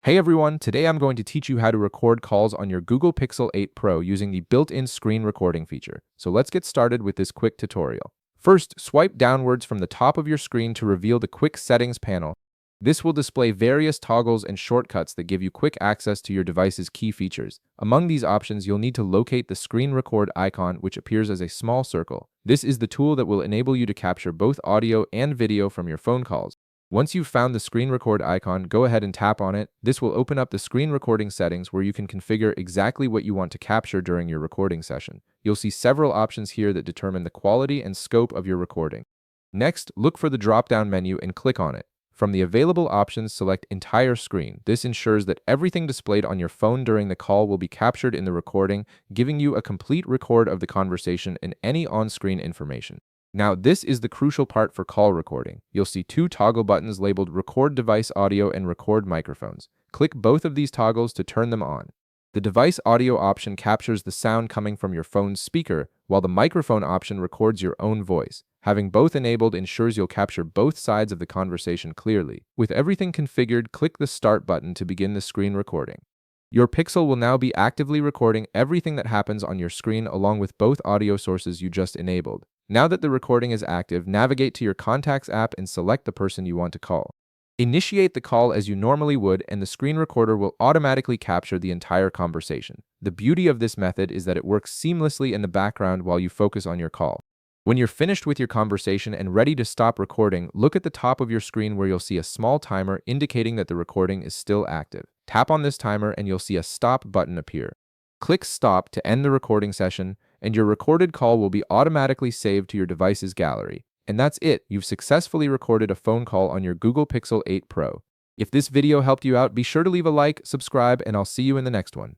Hey everyone, today I'm going to teach you how to record calls on your Google Pixel 8 Pro using the built-in screen recording feature. So let's get started with this quick tutorial. First, swipe downwards from the top of your screen to reveal the quick settings panel. This will display various toggles and shortcuts that give you quick access to your device's key features. Among these options, you'll need to locate the screen record icon, which appears as a small circle. This is the tool that will enable you to capture both audio and video from your phone calls. Once you've found the screen record icon, go ahead and tap on it. This will open up the screen recording settings where you can configure exactly what you want to capture during your recording session. You'll see several options here that determine the quality and scope of your recording. Next, look for the drop-down menu and click on it. From the available options, select Entire Screen. This ensures that everything displayed on your phone during the call will be captured in the recording, giving you a complete record of the conversation and any on-screen information. Now, this is the crucial part for call recording. You'll see two toggle buttons labeled Record Device Audio and Record Microphones. Click both of these toggles to turn them on. The device audio option captures the sound coming from your phone's speaker, while the microphone option records your own voice. Having both enabled ensures you'll capture both sides of the conversation clearly. With everything configured, click the Start button to begin the screen recording. Your Pixel will now be actively recording everything that happens on your screen along with both audio sources you just enabled. Now that the recording is active, navigate to your Contacts app and select the person you want to call. Initiate the call as you normally would, and the screen recorder will automatically capture the entire conversation. The beauty of this method is that it works seamlessly in the background while you focus on your call. When you're finished with your conversation and ready to stop recording, look at the top of your screen where you'll see a small timer indicating that the recording is still active. Tap on this timer and you'll see a Stop button appear. Click Stop to end the recording session, and your recorded call will be automatically saved to your device's gallery. And that's it. You've successfully recorded a phone call on your Google Pixel 8 Pro. If this video helped you out, be sure to leave a like, subscribe, and I'll see you in the next one.